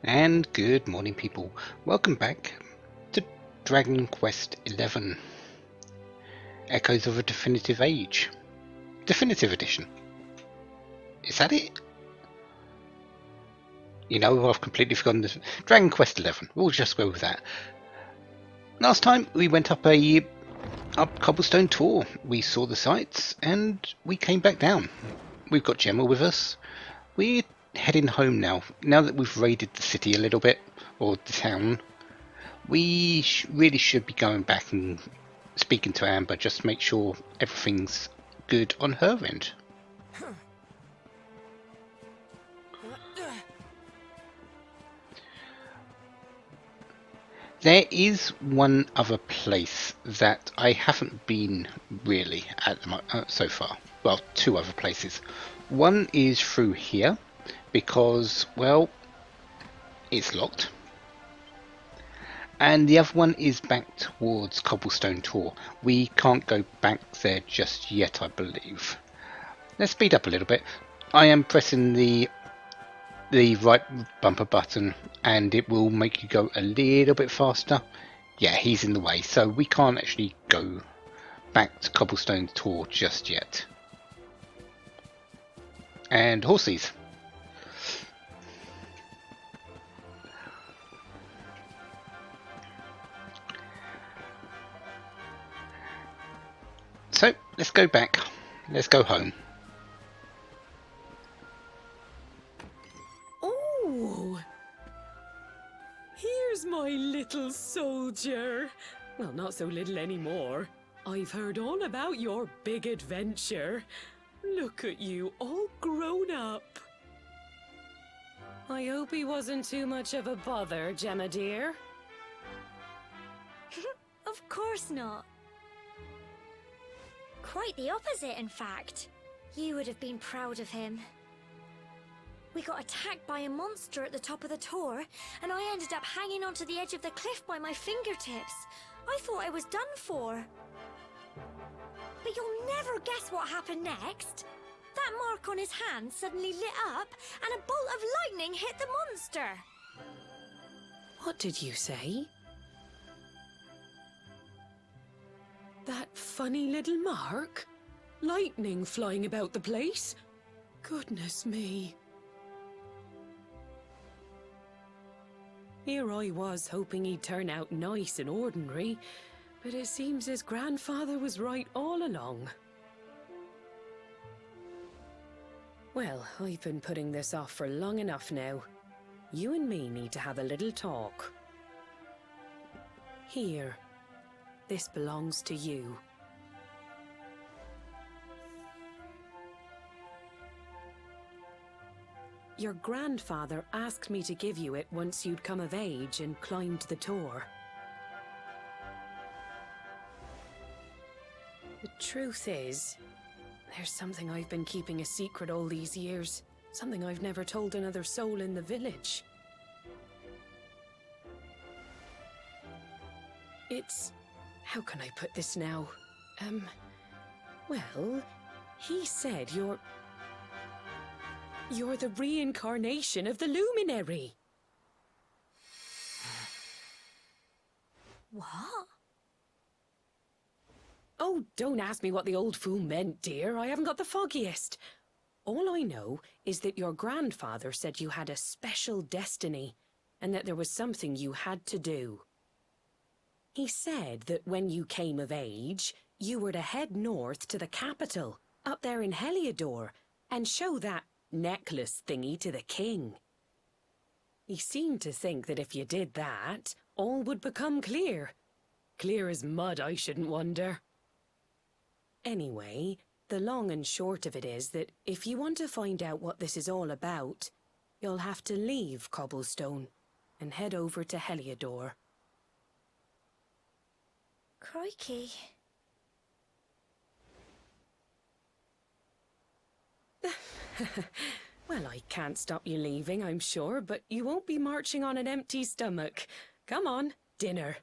And good morning, people. Welcome back to Dragon Quest XI, Echoes of a Definitive Age. Definitive Edition. Is that it? You know, I've completely forgotten this. Dragon Quest XI. We'll just go with that. Last time we went up Cobblestone Tour. We saw the sights and we came back down. We've got Gemma with us. We're heading home now. Now that we've raided the city a little bit, or the town, we really should be going back and speaking to Amber just to make sure everything's good on her end. There is one other place that I haven't been really at so far. Well, two other places. One is through here because, well, it's locked. And the other one is back towards Cobblestone Tor. We can't go back there just yet, I believe. Let's speed up a little bit. I am pressing the right bumper button and it will make you go a little bit faster. Yeah, he's in the way, so we can't actually go back to Cobblestone Tor just yet. And horses. So let's go back. Let's go home. Oh, here's my little soldier. Well, not so little anymore. I've heard all about your big adventure. Look at you, all grown up. I hope he wasn't too much of a bother, Gemma dear. Of course not. Quite the opposite, in fact. You would have been proud of him. We got attacked by a monster at the top of the tor, and I ended up hanging onto the edge of the cliff by my fingertips. I thought I was done for. But you'll never guess what happened next. That mark on his hand suddenly lit up, and a bolt of lightning hit the monster. What did you say? That funny little mark? Lightning flying about the place? Goodness me. Here I was hoping he'd turn out nice and ordinary, but it seems his grandfather was right all along. Well, I've been putting this off for long enough now. You and me need to have a little talk. Here. This belongs to you. Your grandfather asked me to give you it once you'd come of age and climbed the tor. The truth is, there's something I've been keeping a secret all these years. Something I've never told another soul in the village. It's... how can I put this now? Well, he said you're the reincarnation of the luminary. What? Oh, don't ask me what the old fool meant, dear. I haven't got the foggiest. All I know is that your grandfather said you had a special destiny, and that there was something you had to do. He said that when you came of age, you were to head north to the capital, up there in Heliodor, and show that necklace thingy to the king. He seemed to think that if you did that, all would become clear. Clear as mud, I shouldn't wonder. Anyway, the long and short of it is that if you want to find out what this is all about, you'll have to leave Cobblestone and head over to Heliodor. Crikey. Well, I can't stop you leaving, I'm sure, but you won't be marching on an empty stomach. Come on, dinner.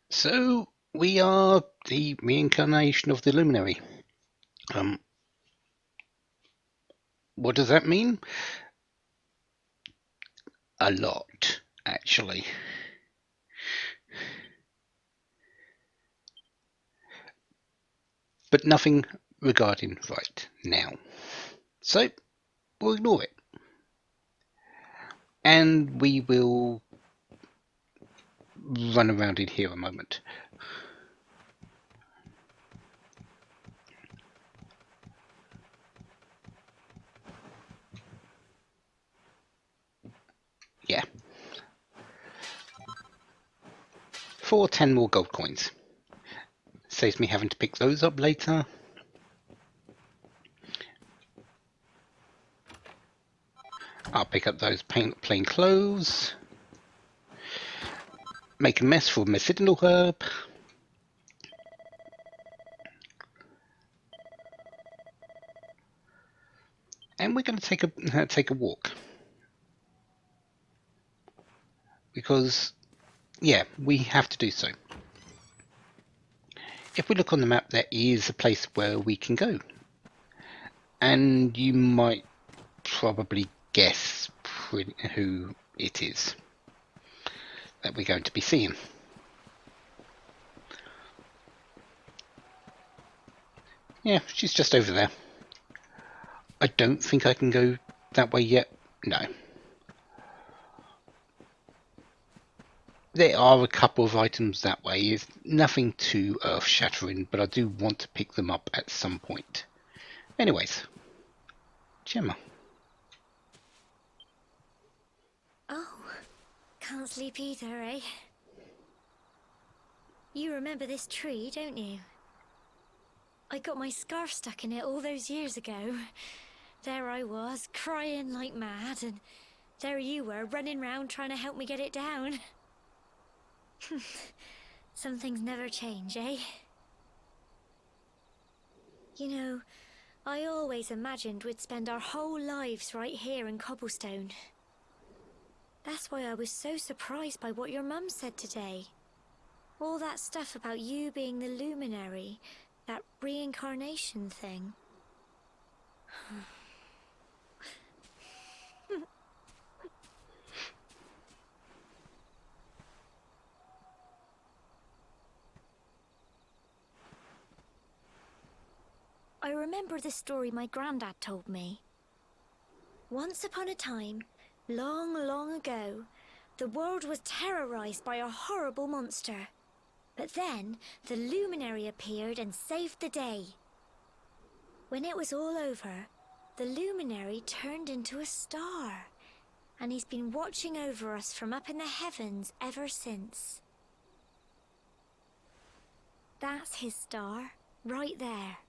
So We are the reincarnation of the Luminary. What does that mean? A lot, actually. But nothing regarding right now. So, we'll ignore it. And we will run around in here a moment. Yeah. For 10 more gold coins. Saves me having to pick those up later. I'll pick up those plain clothes. Make a mess for medicinal herb. And we're going to take a walk. Because, yeah, we have to do so. If we look on the map, there is a place where we can go. And you might probably guess who it is that we're going to be seeing. Yeah, she's just over there. I don't think I can go that way yet. No. There are a couple of items that way. It's nothing too earth-shattering, but I do want to pick them up at some point. Anyways, Gemma. Oh, can't sleep either, eh? You remember this tree, don't you? I got my scarf stuck in it all those years ago. There I was, crying like mad, and there you were, running round trying to help me get it down. Some things never change, eh? You know, I always imagined we'd spend our whole lives right here in Cobblestone. That's why I was so surprised by what your mum said today. All that stuff about you being the luminary, that reincarnation thing. I remember the story my granddad told me. Once upon a time, long, long ago, the world was terrorized by a horrible monster. But then, the luminary appeared and saved the day. When it was all over, the luminary turned into a star. And he's been watching over us from up in the heavens ever since. That's his star, right there.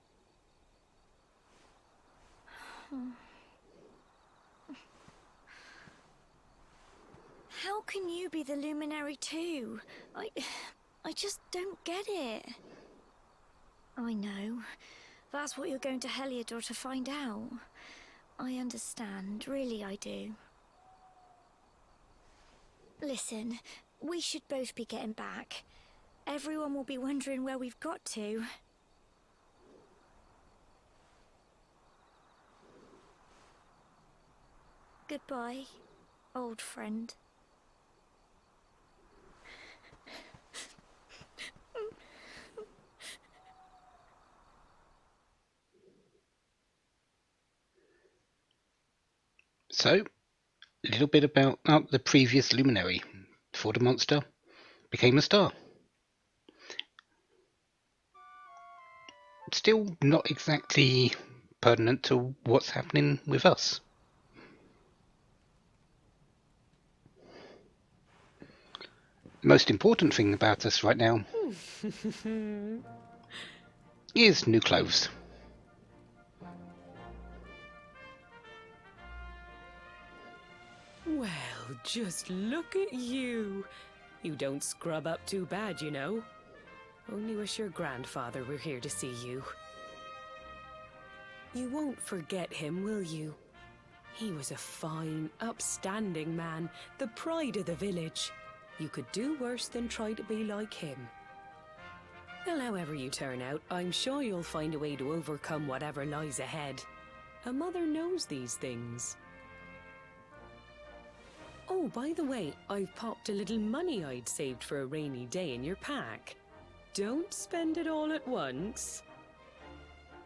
How can you be the luminary too? I just don't get it. I know. That's what you're going to Heliodor to find out. I understand, really I do. Listen, we should both be getting back. Everyone will be wondering where we've got to. Goodbye, old friend. So, a little bit about the previous luminary before the monster became a star. Still not exactly pertinent to what's happening with us. The most important thing about us right now is new clothes. Well, just look at you. You don't scrub up too bad, you know. Only wish your grandfather were here to see you. You won't forget him, will you? He was a fine, upstanding man, the pride of the village. You could do worse than try to be like him. Well, however you turn out, I'm sure you'll find a way to overcome whatever lies ahead. A mother knows these things. Oh, by the way, I've popped a little money I'd saved for a rainy day in your pack. Don't spend it all at once.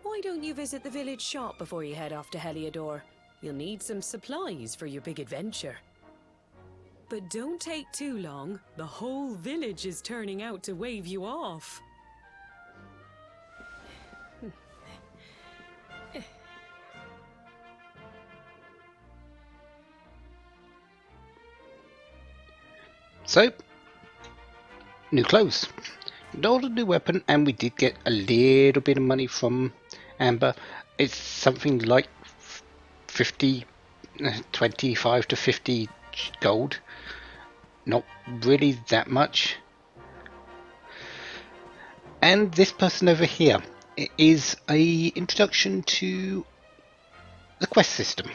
Why don't you visit the village shop before you head off to Heliodor? You'll need some supplies for your big adventure. But don't take too long. The whole village is turning out to wave you off. So, new clothes. Not a new weapon, and we did get a little bit of money from Amber. It's something like 50, 25 to 50 gold. Not really that much. And this person over here is a introduction to the quest system.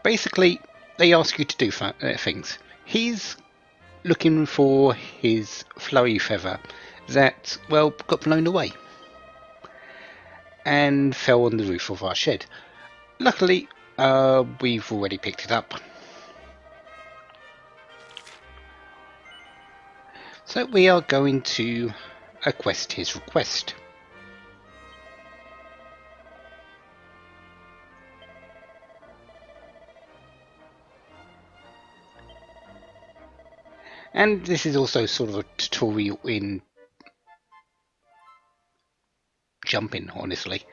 Basically, they ask you to do things. He's looking for his flurry feather that, well, got blown away and fell on the roof of our shed. Luckily, we've already picked it up. So we are going to request his request. And this is also sort of a tutorial in jumping, honestly.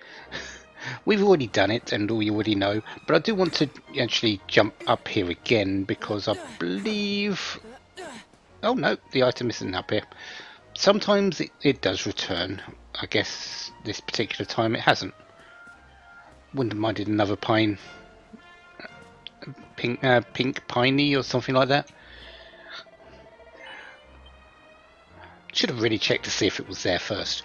We've already done it and we already know, but I do want to actually jump up here again because I believe... Oh no, the item isn't up here. Sometimes it does return. I guess this particular time it hasn't. Wouldn't have minded another pink piney or something like that. Should have really checked to see if it was there first.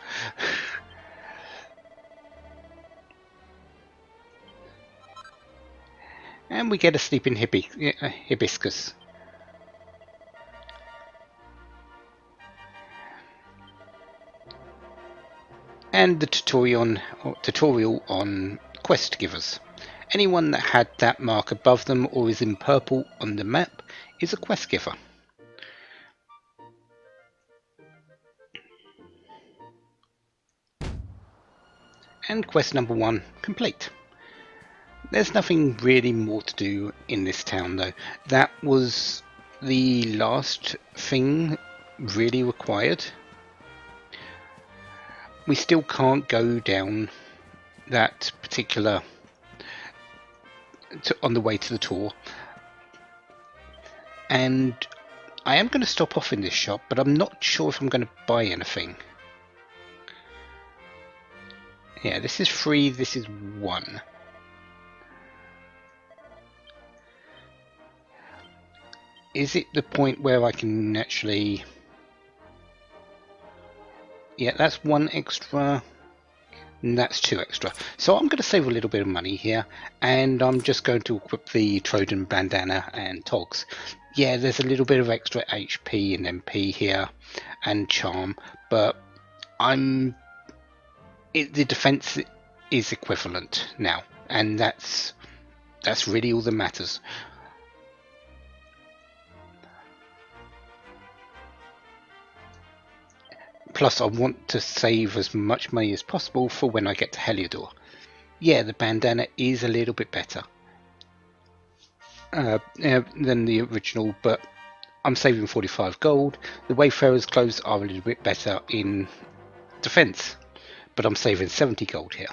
And we get a sleeping hibiscus. And the tutorial on quest givers. Anyone that had that mark above them or is in purple on the map is a quest giver. And quest number 1 complete. There's nothing really more to do in this town though. That was the last thing really required. We still can't go down that particular on the way to the tour. And I am going to stop off in this shop, but I'm not sure if I'm going to buy anything. Yeah, this is free, this is 1. Is it the point where I can actually... Yeah, that's 1 extra, and that's 2 extra. So I'm going to save a little bit of money here, and I'm just going to equip the Trojan bandana and togs. Yeah, there's a little bit of extra HP and MP here, and charm, but the defense is equivalent now, and that's really all that matters. Plus, I want to save as much money as possible for when I get to Heliodor. Yeah, the bandana is a little bit better than the original, but I'm saving 45 gold. The Wayfarer's clothes are a little bit better in defense, but I'm saving 70 gold here.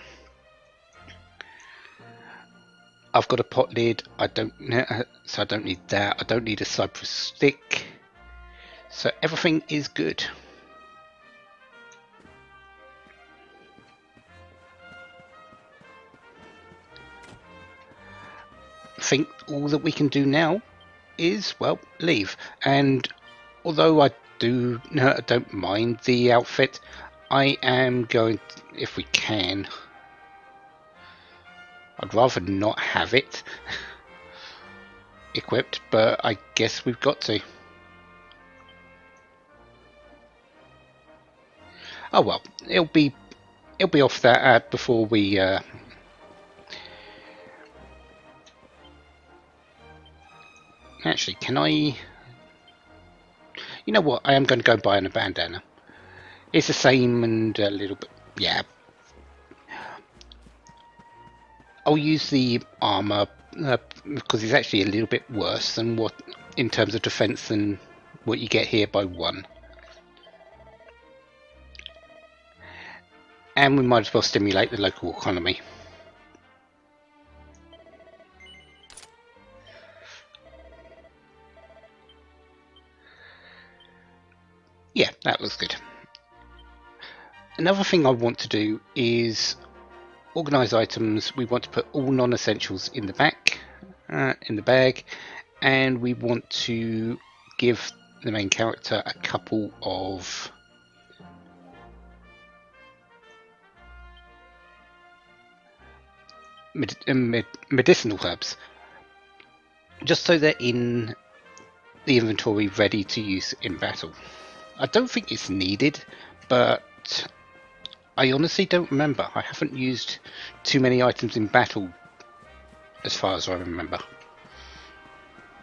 I've got a pot lid, so I don't need that. I don't need a cypress stick, so everything is good. I think all that we can do now is, well, leave. And although I don't mind the outfit, I am going to, if we can, I'd rather not have it. equipped, but I guess we've got to. Oh well, it'll be off that before we. Actually, can I? You know what? I am going to go buy an bandana. It's the same and a little bit. Yeah, I'll use the armor because it's actually a little bit worse than what in terms of defense than what you get here by one. And we might as well stimulate the local economy. Yeah, that looks good. Another thing I want to do is organize items. We want to put all non-essentials in the back, in the bag, and we want to give the main character a couple of medicinal herbs, just so they're in the inventory ready to use in battle. I don't think it's needed, but I honestly don't remember. I haven't used too many items in battle as far as I remember.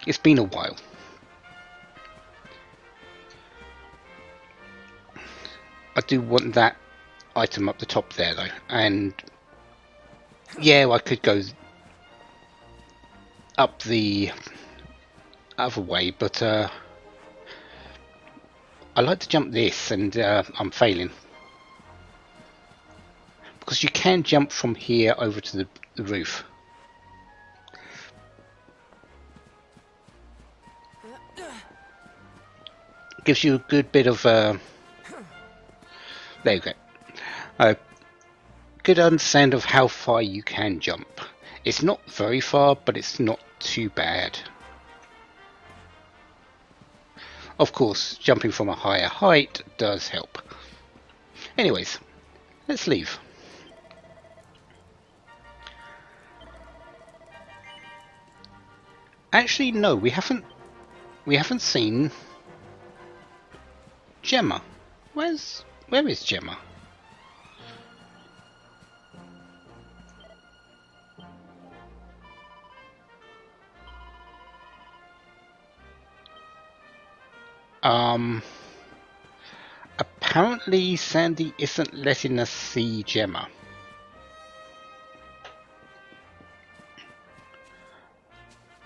It's been a while. I do want that item up the top there though, and yeah, I could go up the other way, but I like to jump this, and I'm failing. Because you can jump from here over to the roof. Gives you a good bit of there you go. A good understand of how far you can jump. It's not very far, but it's not too bad. Of course, jumping from a higher height does help. Anyways, let's leave. Actually, no, we haven't seen Gemma. Where is Gemma? Apparently Sandy isn't letting us see Gemma.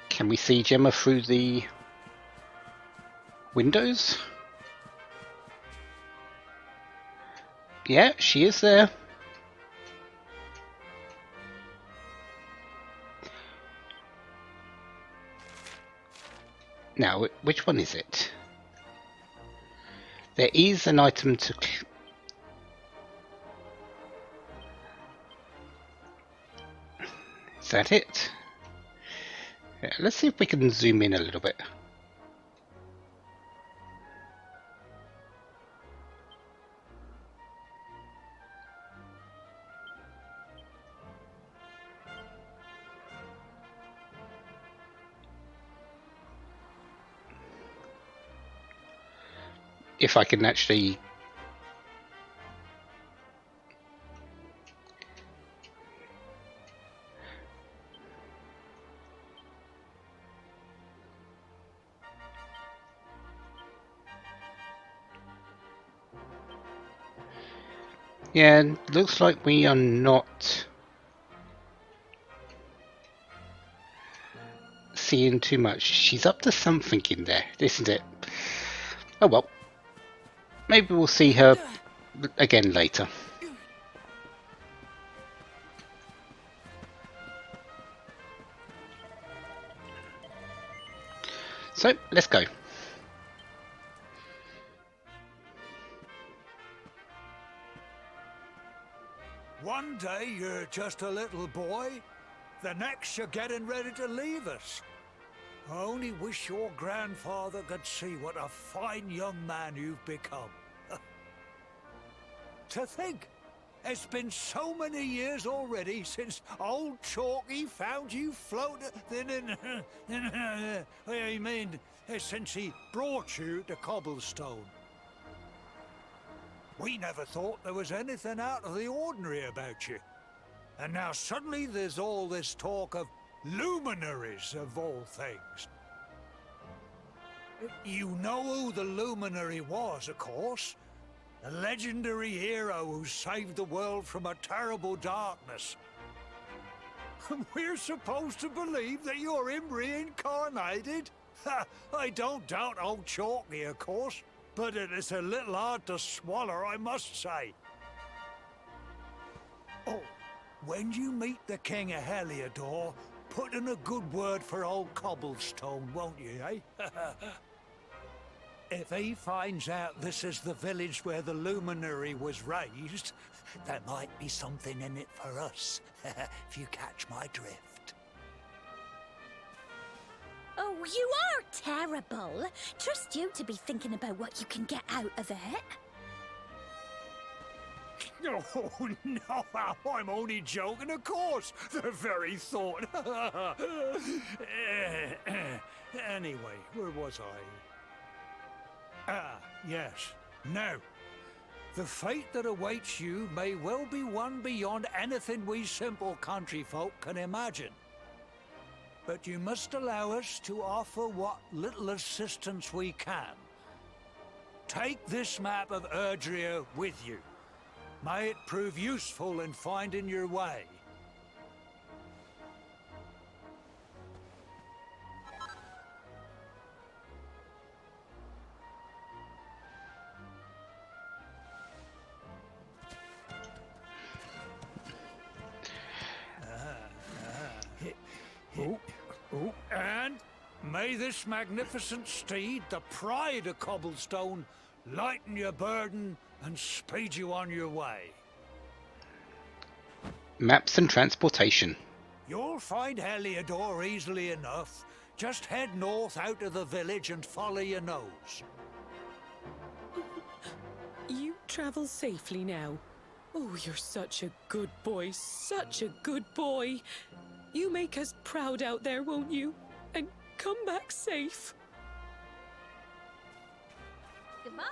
Can we see Gemma through the windows? Yeah, she is there. Now, which one is it? There is an item to... Is that it? Yeah, let's see if we can zoom in a little bit. If I can actually... Yeah, looks like we are not seeing too much. She's up to something in there, isn't it? Oh well. Maybe we'll see her again later. So, let's go. One day you're just a little boy, the next you're getting ready to leave us. I only wish your grandfather could see what a fine young man you've become. To think, It's been so many years already since old Chalky found you floating. I mean, since he brought you to Cobblestone. We never thought there was anything out of the ordinary about you. And now suddenly there's all this talk of luminaries of all things. You know who the luminary was, of course. A legendary hero who saved the world from a terrible darkness. We're supposed to believe that you're him reincarnated? I don't doubt old Chalky, of course, but it is a little hard to swallow, I must say. Oh, when you meet the King of Heliodor, put in a good word for old Cobblestone, won't you, eh? If he finds out this is the village where the luminary was raised, there might be something in it for us, if you catch my drift. Oh, you are terrible. Trust you to be thinking about what you can get out of it. Oh, no, I'm only joking, of course. The very thought. Anyway, where was I? Ah, yes. Now, the fate that awaits you may well be one beyond anything we simple country folk can imagine. But you must allow us to offer what little assistance we can. Take this map of Erdrea with you. May it prove useful in finding your way. And may this magnificent steed, the pride of Cobblestone, lighten your burden and speed you on your way. Maps and transportation. You'll find Heliodor easily enough. Just head north out of the village and follow your nose. You travel safely now. Oh, you're such a good boy, such a good boy. You make us proud out there, won't you? And come back safe. Goodbye.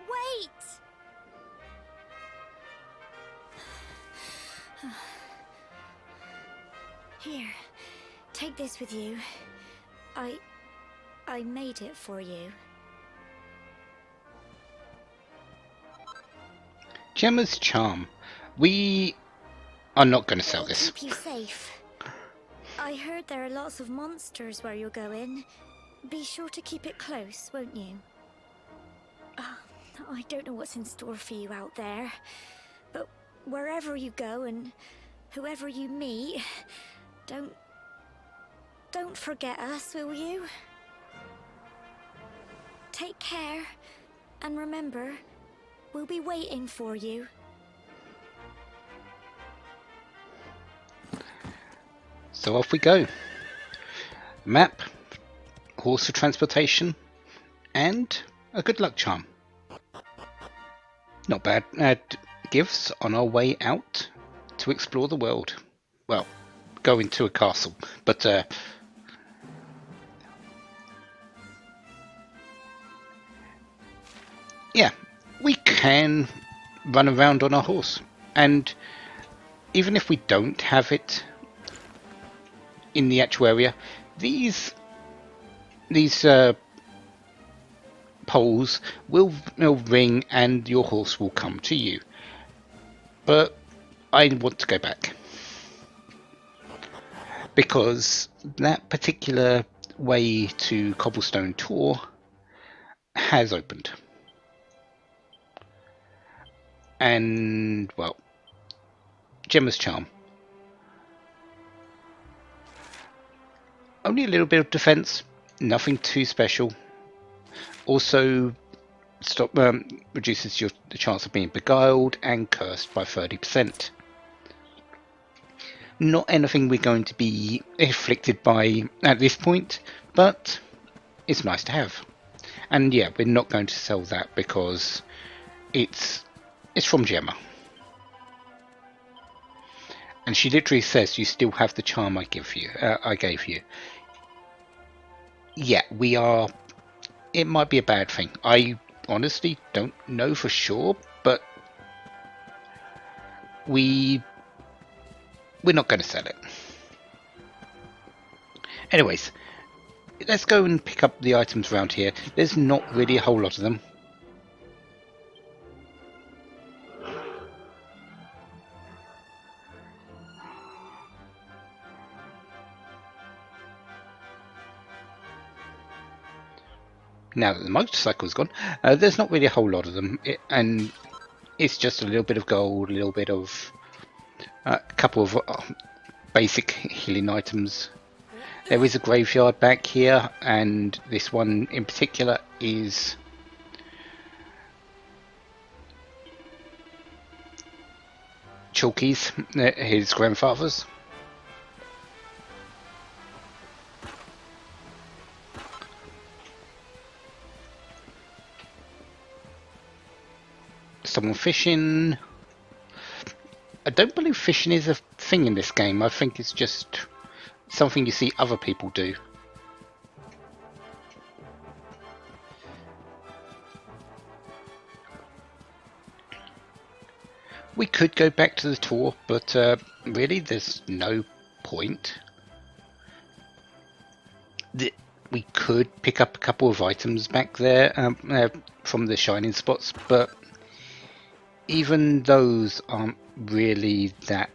Wait! Here, take this with you. I made it for you. Gemma's charm. We are not going to sell It'll this. keep you safe. I heard there are lots of monsters where you're going. Be sure to keep it close, won't you? I don't know what's in store for you out there, but wherever you go and whoever you meet, don't forget us, will you? Take care, and remember, we'll be waiting for you. So off we go. Map, horse for transportation, and a good luck charm. Not bad. Gifts on our way out to explore the world. Well, go into a castle, but yeah, we can run around on our horse, and even if we don't have it in the actual area, these poles will ring and your horse will come to you. But I want to go back because that particular way to Cobblestone Tor has opened, and well, Gemma's charm. Only a little bit of defense, nothing too special. Also, reduces the chance of being beguiled and cursed by 30%. Not anything we're going to be afflicted by at this point, but it's nice to have. And yeah, we're not going to sell that because it's from Gemma. And she literally says you still have the charm I gave you. Yeah, we are. It might be a bad thing. I honestly don't know for sure, but we're not going to sell it. Anyways, let's go and pick up the items around here. There's not really a whole lot of them. Now that the motorcycle's gone, there's not really a whole lot of them, and it's just a little bit of gold, a little bit of a couple of basic healing items. There is a graveyard back here, and this one in particular is Chalky's, his grandfather's. Someone fishing. I don't believe fishing is a thing in this game. I think it's just something you see other people do. We could go back to the tour, but really there's no point. We could pick up a couple of items back there from the shining spots, but even those aren't really that.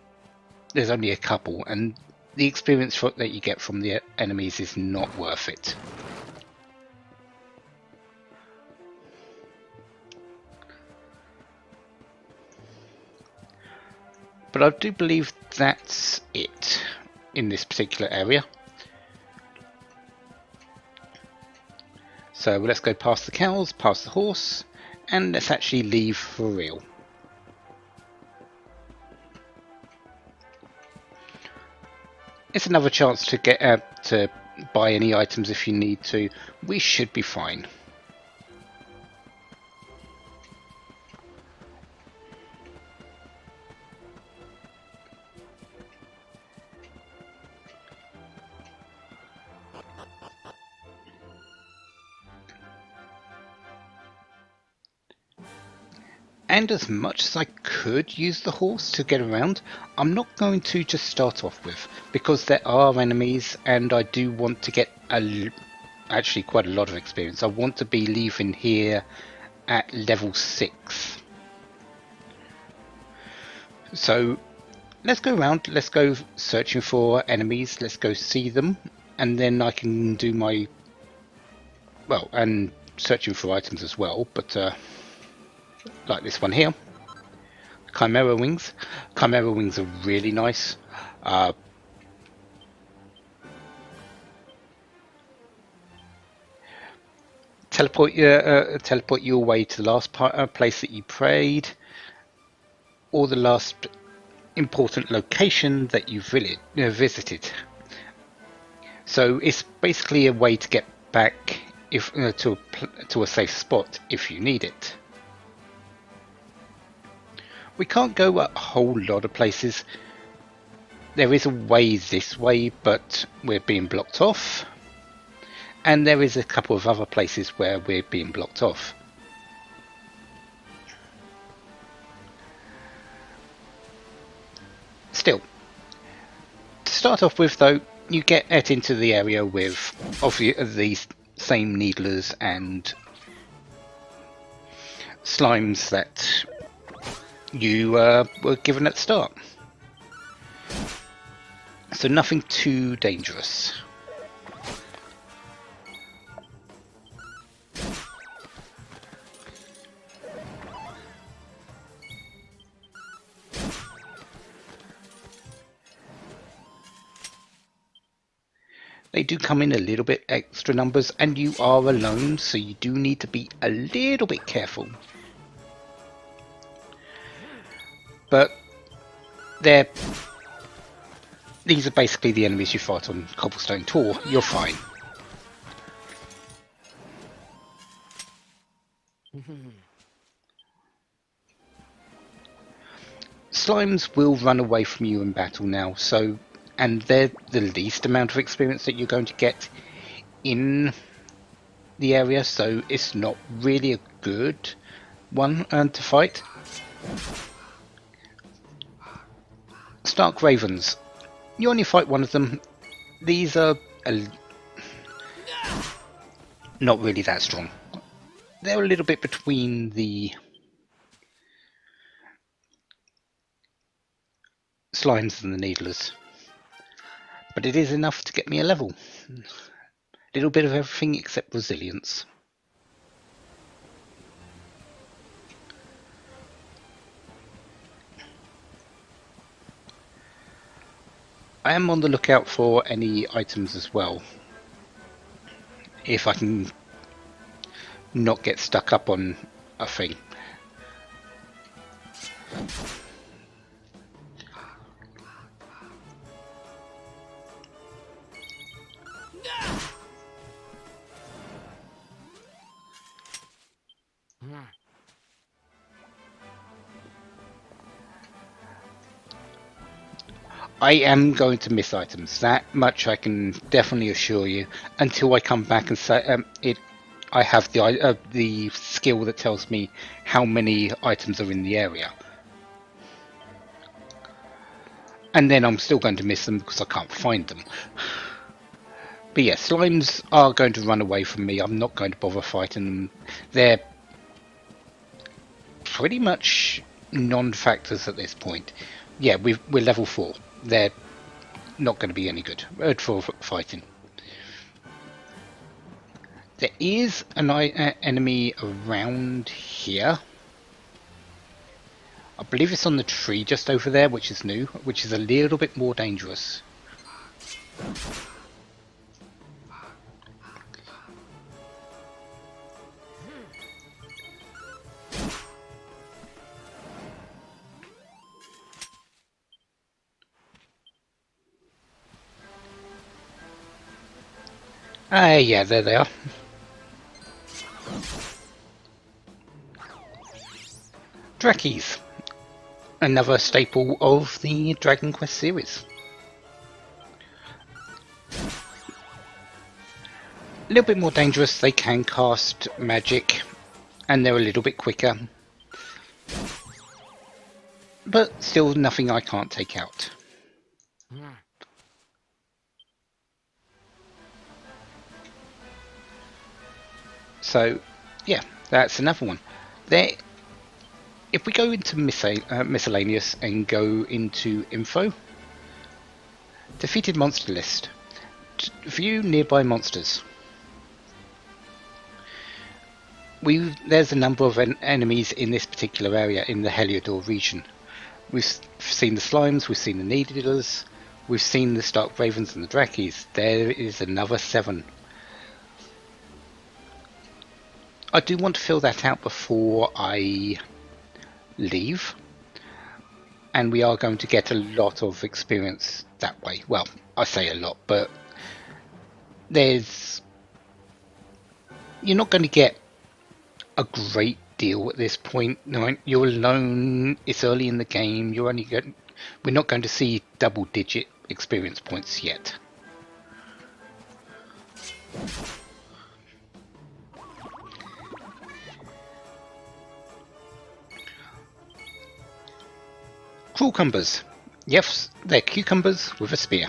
There's only a couple, and the experience that you get from the enemies is not worth it. But I do believe that's it in this particular area. So let's go past the cows, past the horse, and let's actually leave for real. It's another chance to get to buy any items if you need to. We should be fine. And as much as I could use the horse to get around, I'm not going to just start off with, because there are enemies and I do want to get actually quite a lot of experience. I want to be leaving here at level 6. So let's go around, let's go searching for enemies, let's go see them, and then I can do my, well, and searching for items as well, but like this one here, Chimera Wings. Chimera Wings are really nice. Teleport you away to the last place that you prayed, or the last important location that you've visited. So it's basically a way to get back to a safe spot if you need it. We can't go a whole lot of places. There is a way this way, but we're being blocked off. And there is a couple of other places where we're being blocked off. Still, to start off with though, you get into the area with these same needlers and slimes that you were given at the start. So nothing too dangerous. They do come in a little bit extra numbers, and you are alone, so you do need to be a little bit careful. But they're these are basically the enemies you fight on Cobblestone Tour. You're fine. Slimes will run away from you in battle now, so, and they're the least amount of experience that you're going to get in the area, so it's not really a good one to fight. Stark Ravens. You only fight one of them. These are not really that strong. They're a little bit between the slimes and the needlers. But it is enough to get me a level. A little bit of everything except resilience. I am on the lookout for any items as well. If I can not get stuck up on a thing. I am going to miss items. That much I can definitely assure you. Until I come back and say I have the skill that tells me how many items are in the area. And then I'm still going to miss them because I can't find them. But yeah, slimes are going to run away from me. I'm not going to bother fighting them. They're pretty much non-factors at this point. Yeah, we're level 4. They're not going to be any good for fighting. There is an enemy around here. I believe it's on the tree just over there, which is new, which is a little bit more dangerous. Yeah, there they are. Drakkies. Another staple of the Dragon Quest series. A little bit more dangerous, they can cast magic, and they're a little bit quicker. But still nothing I can't take out. So, yeah, that's another one. If we go into miscellaneous and go into info, defeated monster list. View nearby monsters. There's a number of enemies in this particular area in the Heliodor region. We've seen the slimes, we've seen the needlers, we've seen the Stark Ravens and the Drakkies. There is another 7. I do want to fill that out before I leave, and we are going to get a lot of experience that way. Well, I say a lot, but you're not going to get a great deal at this point. You're alone, it's early in the game, we're not going to see double-digit experience points yet. Cucumbers. Yes, they're cucumbers with a spear.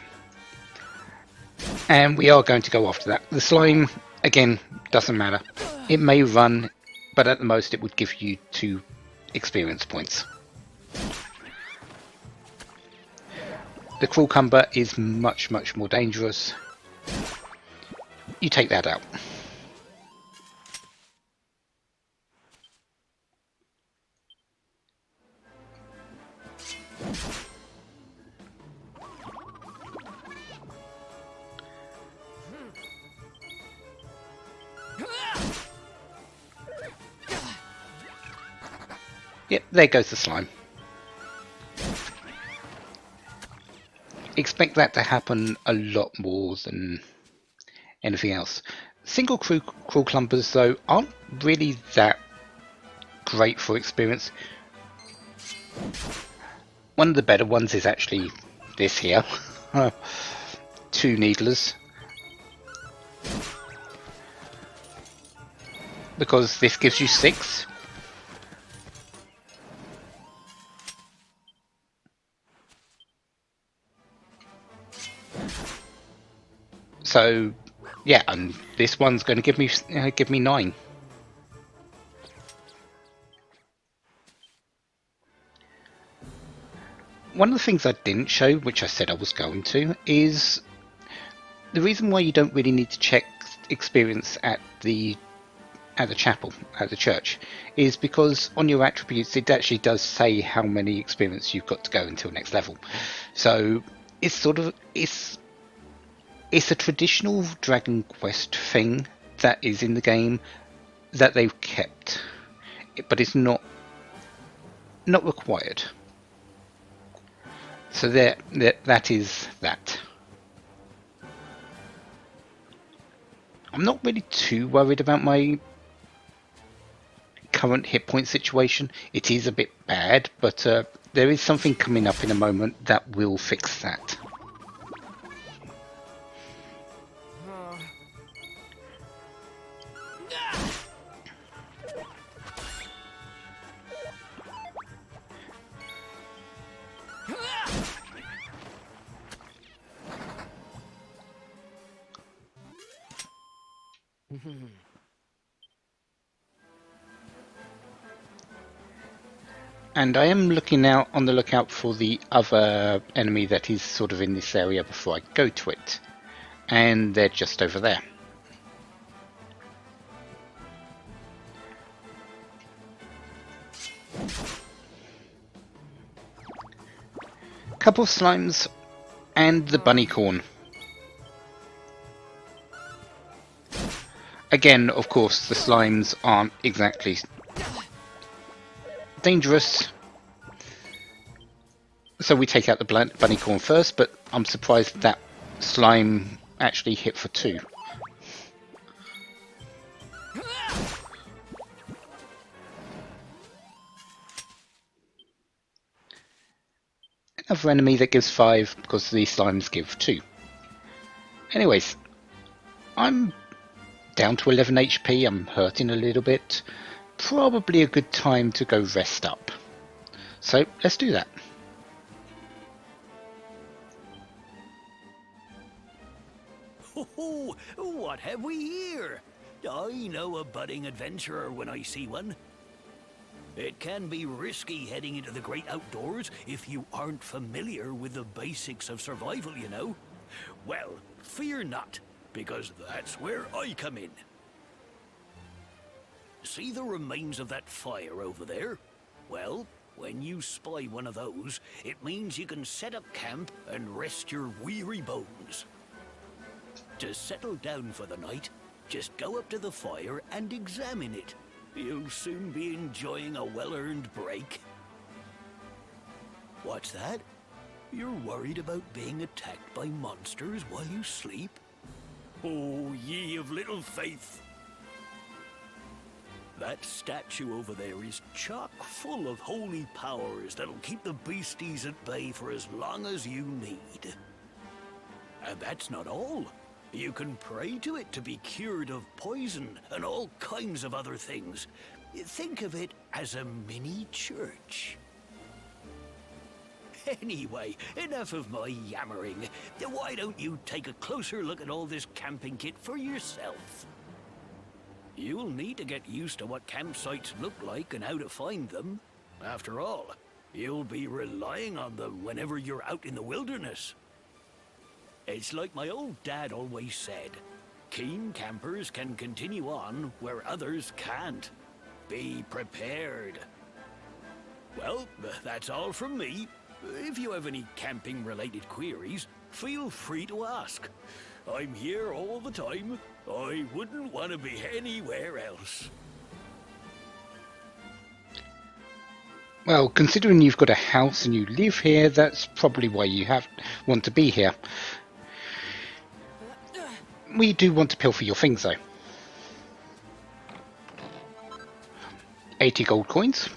And we are going to go after that. The slime, again, doesn't matter. It may run, but at the most it would give you 2 experience points. The cucumber is much, much more dangerous. You take that out. Yep, there goes the slime. expect that to happen a lot more than anything else. Single crawl clumpers, though, aren't really that great for experience. One of the better ones is actually this here. 2 needlers. Because this gives you 6. So, yeah, and this one's going to give me 9. One of the things I didn't show, which I said I was going to, is the reason why you don't really need to check experience at the chapel, at the church, is because on your attributes it actually does say how many experience you've got to go until next level. So it's sort of it's a traditional Dragon Quest thing that is in the game that they've kept, but it's not required. So that is that. I'm not really too worried about my current hit point situation. It is a bit bad, but there is something coming up in a moment that will fix that. And I am looking out on the lookout for the other enemy that is sort of in this area before I go to it. And they're just over there. Couple of slimes and the bunny corn. Again, of course, the slimes aren't exactly dangerous. So we take out the bunny corn first, but I'm surprised that slime actually hit for 2. Another enemy that gives 5 because the slimes give 2. Anyways, I'm down to 11 HP, I'm hurting a little bit. Probably a good time to go rest up. So let's do that. Oh, what have we here? I know a budding adventurer when I see one. It can be risky heading into the great outdoors if you aren't familiar with the basics of survival, you know. Well, fear not, because that's where I come in. See the remains of that fire over there? Well, when you spy one of those, it means you can set up camp and rest your weary bones. To settle down for the night, just go up to the fire and examine it. You'll soon be enjoying a well-earned break. What's that? You're worried about being attacked by monsters while you sleep? Oh, ye of little faith! That statue over there is chock full of holy powers that'll keep the beasties at bay for as long as you need. And that's not all. You can pray to it to be cured of poison and all kinds of other things. Think of it as a mini church. Anyway, enough of my yammering. Why don't you take a closer look at all this camping kit for yourself? You'll need to get used to what campsites look like and how to find them. After all, you'll be relying on them whenever you're out in the wilderness. It's like my old dad always said, keen campers can continue on where others can't. Be prepared. Well, that's all from me. If you have any camping-related queries, feel free to ask. I'm here all the time. I wouldn't want to be anywhere else. Well, considering you've got a house and you live here, that's probably why you want to be here. We do want to pilfer your things, though. 80 gold coins.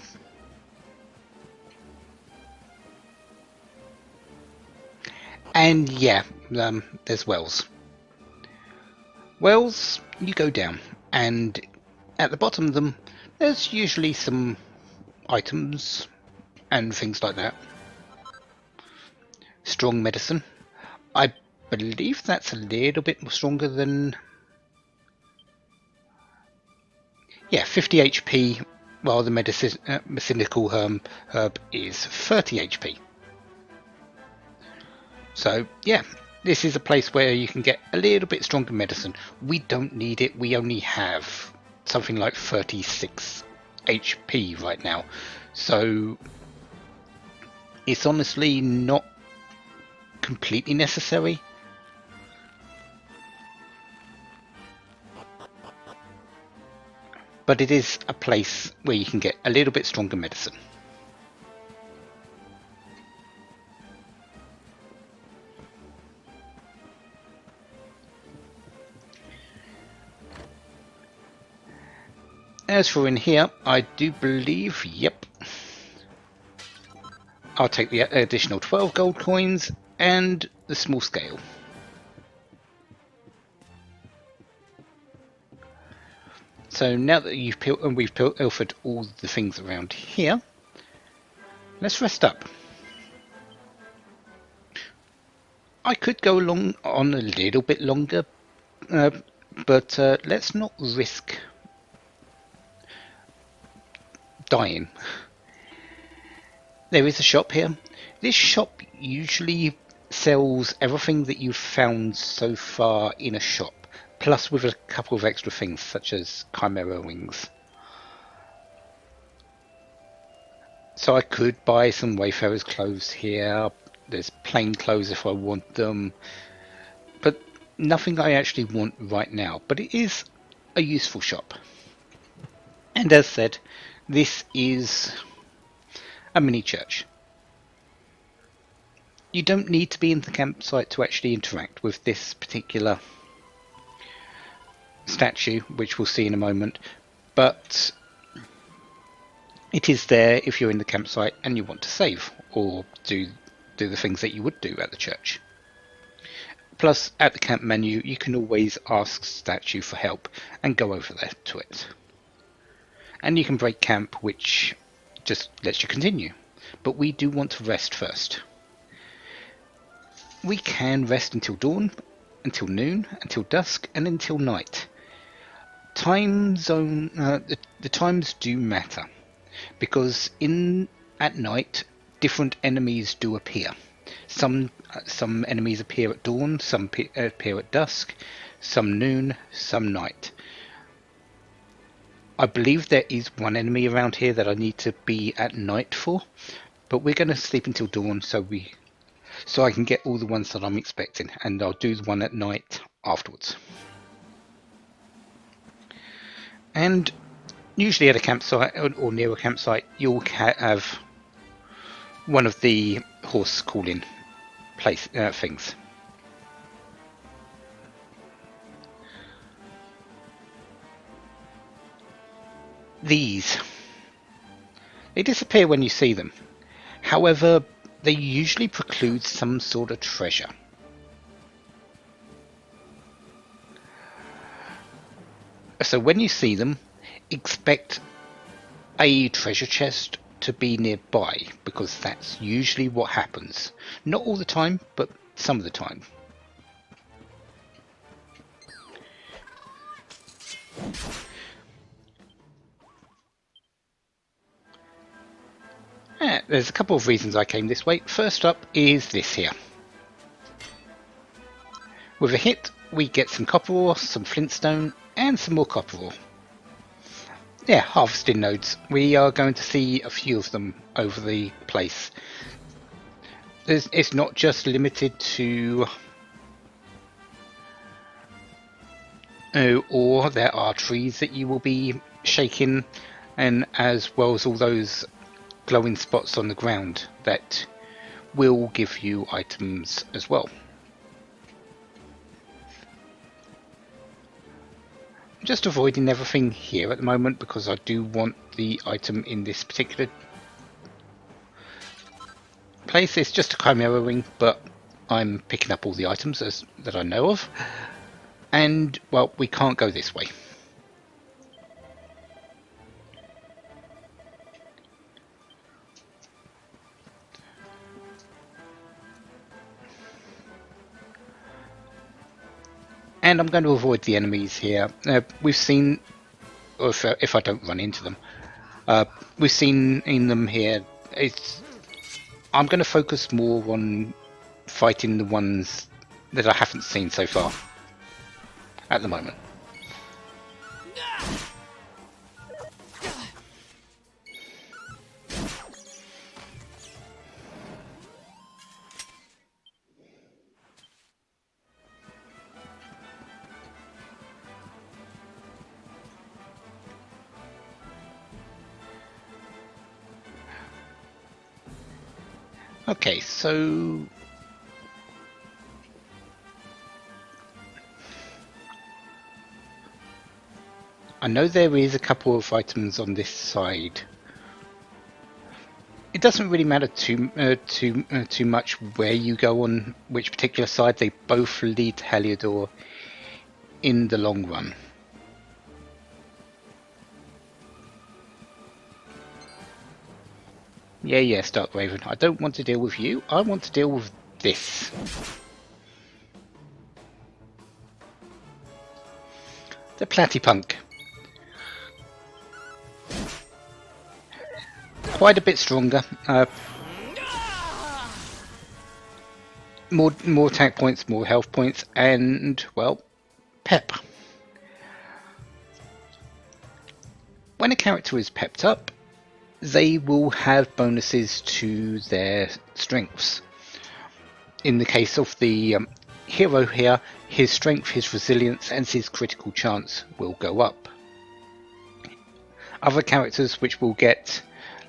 And yeah, there's wells. Wells, you go down, and at the bottom of them, there's usually some items and things like that. Strong medicine. I believe that's a little bit more stronger than... Yeah, 50 HP, while the medicinal herb is 30 HP. So, yeah, this is a place where you can get a little bit stronger medicine. We don't need it, we only have something like 36 HP right now. So, it's honestly not completely necessary. But it is a place where you can get a little bit stronger medicine. As for in here, I do believe, yep, I'll take the additional 12 gold coins and the small scale. So now that we've pilfered all the things around here, let's rest up. I could go along on a little bit longer, but let's not risk dying. There is a shop here. This shop usually sells everything that you've found so far in a shop, plus with a couple of extra things such as chimera wings. So I could buy some wayfarer's clothes here. There's plain clothes if I want them, but nothing I actually want right now. But it is a useful shop. And as said, this is a mini church. You don't need to be in the campsite to actually interact with this particular statue, which we'll see in a moment, but it is there if you're in the campsite and you want to save or do the things that you would do at the church. Plus, at the camp menu, you can always ask statue for help and go over there to it. And you can break camp, which just lets you continue. But we do want to rest first. We can rest until dawn, until noon, until dusk, and until night. Time zone, the times do matter, because at night, different enemies do appear. Some enemies appear at dawn, some appear at dusk, some noon, some night. I believe there is one enemy around here that I need to be at night for, but we're going to sleep until dawn so I can get all the ones that I'm expecting, and I'll do the one at night afterwards. And usually at a campsite or near a campsite, you'll have one of the horse calling things. These, they disappear when you see them. However, they usually preclude some sort of treasure. So when you see them, expect a treasure chest to be nearby, because that's usually what happens. Not all the time, but some of the time. There's a couple of reasons I came this way. First up is this here. With a hit, we get some copper ore, some flintstone, and some more copper ore. Yeah, harvesting nodes. We are going to see a few of them over the place. It's not just limited to ore. There are trees that you will be shaking, and as well as all those glowing spots on the ground that will give you items as well. Just avoiding everything here at the moment because I do want the item in this particular place. It's just a chimera ring, but I'm picking up all the items that I know of. And, well, we can't go this way. And I'm going to avoid the enemies here. We've seen, or if I don't run into them, we've seen in them here. I'm going to focus more on fighting the ones that I haven't seen so far at the moment. Okay, so I know there is a couple of items on this side. It doesn't really matter too much where you go on which particular side. They both lead to Heliodor in the long run. Yeah, Starkraven. I don't want to deal with you. I want to deal with this. The Platypunk. Quite a bit stronger. More attack points, more health points, and, well, pep. When a character is pepped up, they will have bonuses to their strengths. In the case of the hero here, his strength, his resilience, and his critical chance will go up. Other characters which we'll get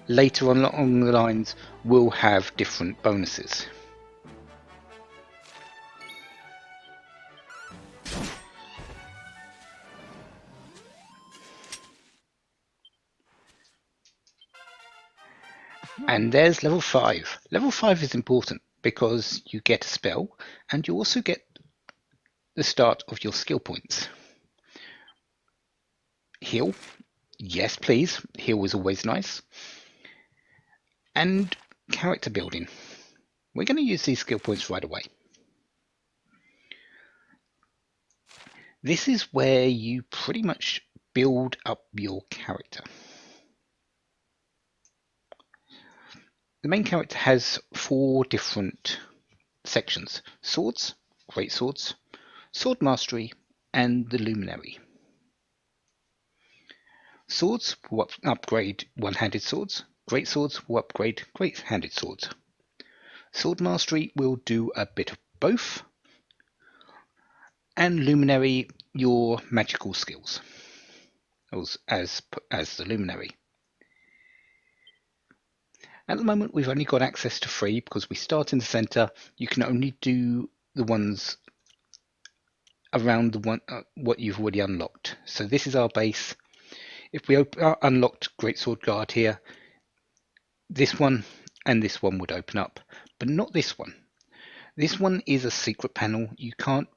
later on along the lines will have different bonuses. And there's level 5. Level 5 is important because you get a spell and you also get the start of your skill points. Heal. Yes, please. Heal is always nice. And character building. We're going to use these skill points right away. This is where you pretty much build up your character. The main character has 4 different sections: swords, great swords, sword mastery, and the luminary. Swords will upgrade one-handed swords. Great swords will upgrade great-handed swords. Sword mastery will do a bit of both. And luminary, your magical skills as the luminary. At the moment we've only got access to 3 because we start in the center. You can only do the ones around the one what you've already unlocked. So this is our base. If we unlocked Greatsword Guard here, this one and this one would open up, but not this one. This one is a secret panel. You can't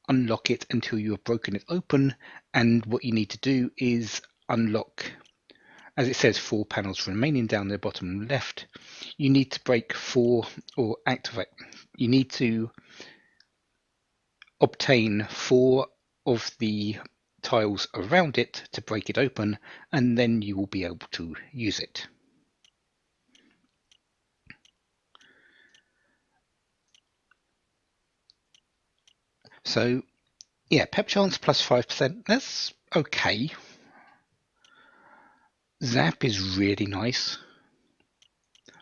unlock it until you have broken it open, and what you need to do is unlock, as it says, 4 panels remaining down the bottom left. You need to break 4 or activate. You need to obtain 4 of the tiles around it to break it open, and then you will be able to use it. So yeah, pep chance plus 5%, that's okay. Zap is really nice,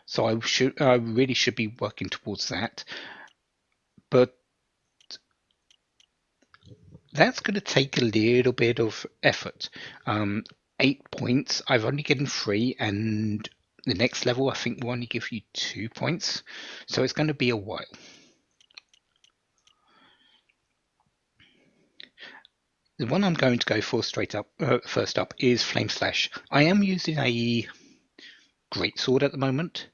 so I really should be working towards that, but that's going to take a little bit of effort. 8 points, I've only gotten 3, and the next level I think will only give you 2 points, so it's going to be a while. The one I'm going to go for straight up, first up, is Flame Slash. I am using a greatsword at the moment,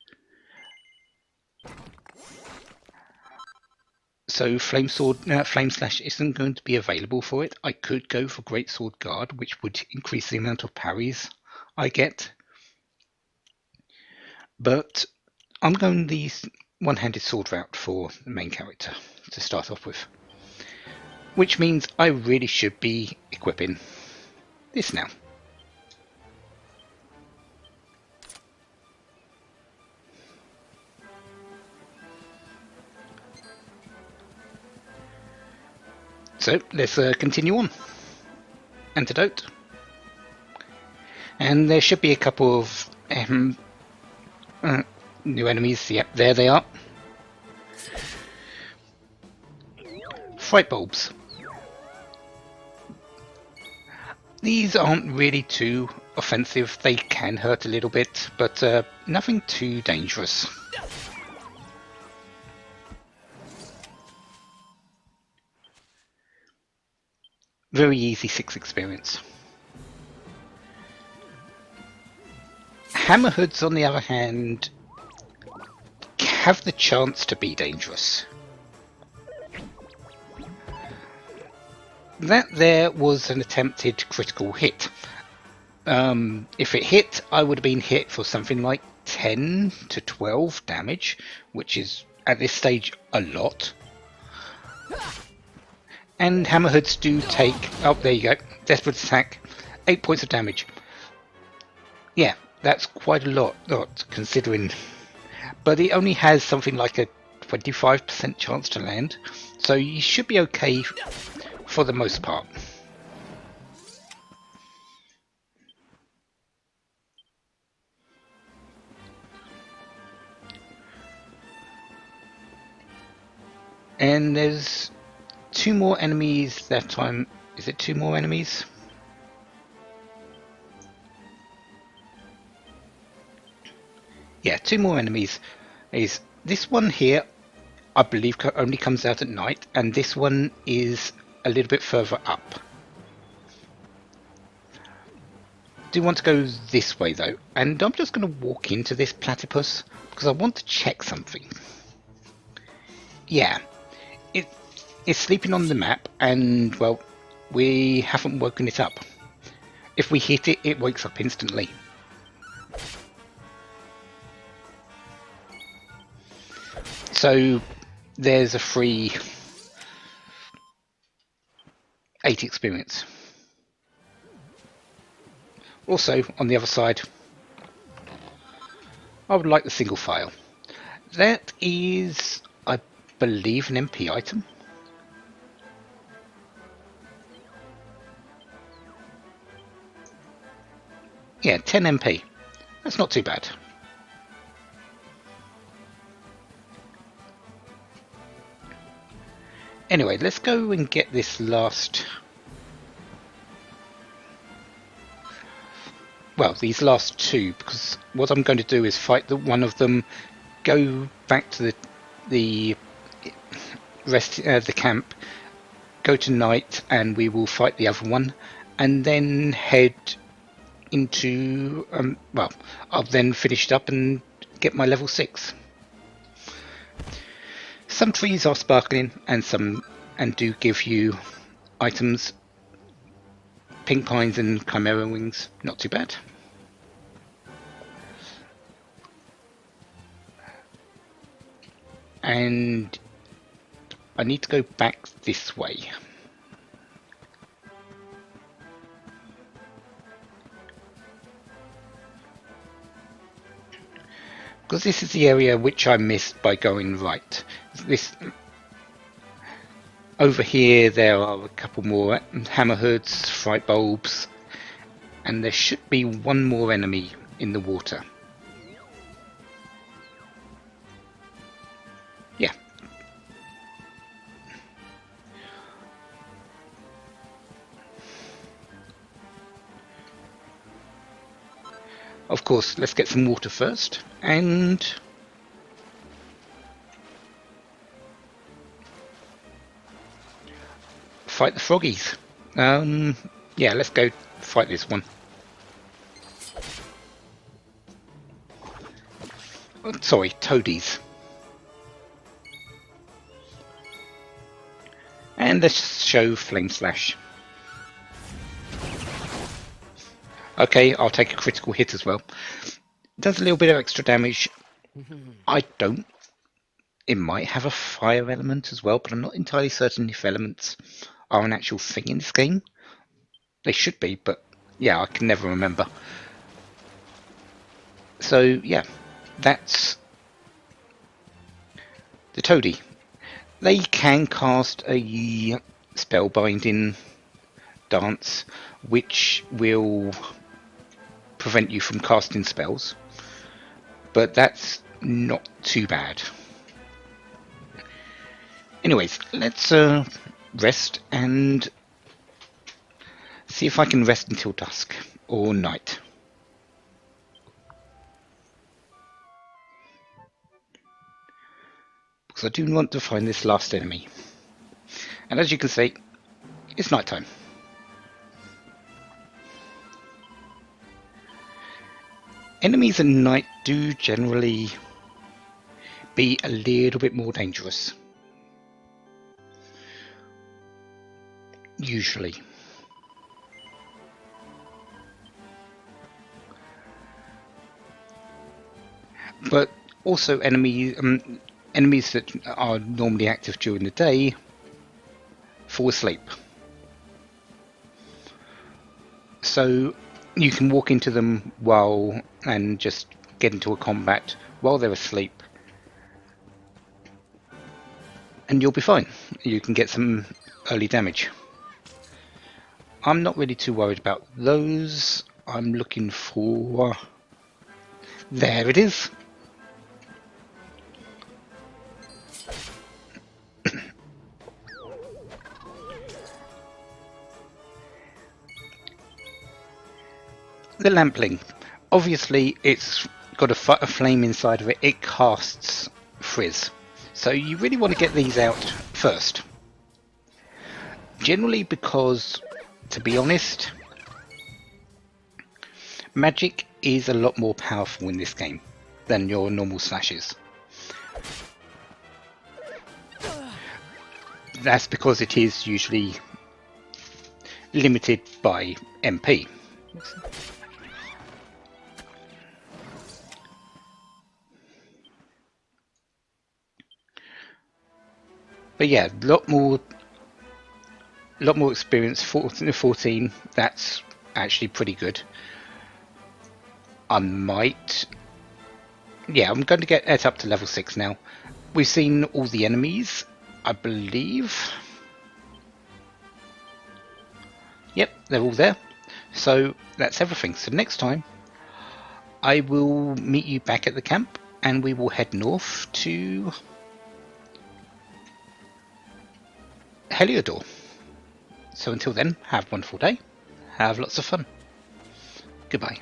so Flame Slash isn't going to be available for it. I could go for Greatsword Guard, which would increase the amount of parries I get, but I'm going the one-handed sword route for the main character to start off with, which means I really should be equipping this now. So let's continue on. Antidote. And there should be a couple of new enemies. Yep, there they are. Fright bulbs. These aren't really too offensive. They can hurt a little bit, but nothing too dangerous. Very easy 6 experience. Hammerhoods, on the other hand, have the chance to be dangerous. That there was an attempted critical hit. If it hit, I would have been hit for something like 10 to 12 damage, which is, at this stage, a lot. And Hammerhoods do take... Oh, there you go. Desperate attack. 8 points of damage. Yeah, that's quite a lot, considering... But it only has something like a 25% chance to land, so you should be okay for the most part. And there's 2 more enemies that time. Is it 2 more enemies? Yeah, 2 more enemies. Is this one here, I believe, only comes out at night, and this one is a little bit further up. Do want to go this way though, and I'm just going to walk into this platypus because I want to check something. Yeah, it's sleeping on the map, and well, we haven't woken it up. If we hit it, it wakes up instantly. So there's a free 8 experience. Also, on the other side, I would like the single file. That is, I believe, an MP item. Yeah, 10 MP. That's not too bad. Anyway, let's go and get this last... Well, these last 2, because what I'm going to do is fight one of them, go back to the camp, go to night, and we will fight the other one, and then head into... well, I'll then finish it up and get my level 6. Some trees are sparkling, and do give you items. Pink pines and chimera wings, not too bad. And I need to go back this way. Because this is the area which I missed by going right. Over here there are a couple more hammerhoods, fright bulbs, and there should be one more enemy in the water. Yeah. Of course, let's get some water first, and fight the froggies. Yeah, let's go fight this one. Oh, sorry, toadies. And let's show Flame Slash. Okay, I'll take a critical hit as well. Does a little bit of extra damage. I don't. It might have a fire element as well, but I'm not entirely certain if elements are an actual thing in this game. They should be, but yeah, I can never remember. So yeah, that's the toady. They can cast a spellbinding dance, which will prevent you from casting spells, but that's not too bad. Anyways, let's rest and see if I can rest until dusk or night. Because I do want to find this last enemy. And as you can see, it's nighttime. Enemies at night do generally be a little bit more dangerous. Usually. But also enemies that are normally active during the day fall asleep. So you can walk into them and just get into a combat while they're asleep, and you'll be fine. You can get some early damage. I'm not really too worried about those. I'm looking for... There it is. The lampling. Obviously, it's got a flame inside of it. It casts frizz. So you really want to get these out first. Generally because, to be honest, magic is a lot more powerful in this game than your normal slashes. That's because it is usually limited by MP. But yeah, a lot more experience. 14, that's actually pretty good. I'm going to get it up to level 6 now. We've seen all the enemies, I believe. Yep, they're all there. So that's everything. So next time I will meet you back at the camp and we will head north to Heliodor. So until then, have a wonderful day. Have lots of fun. Goodbye.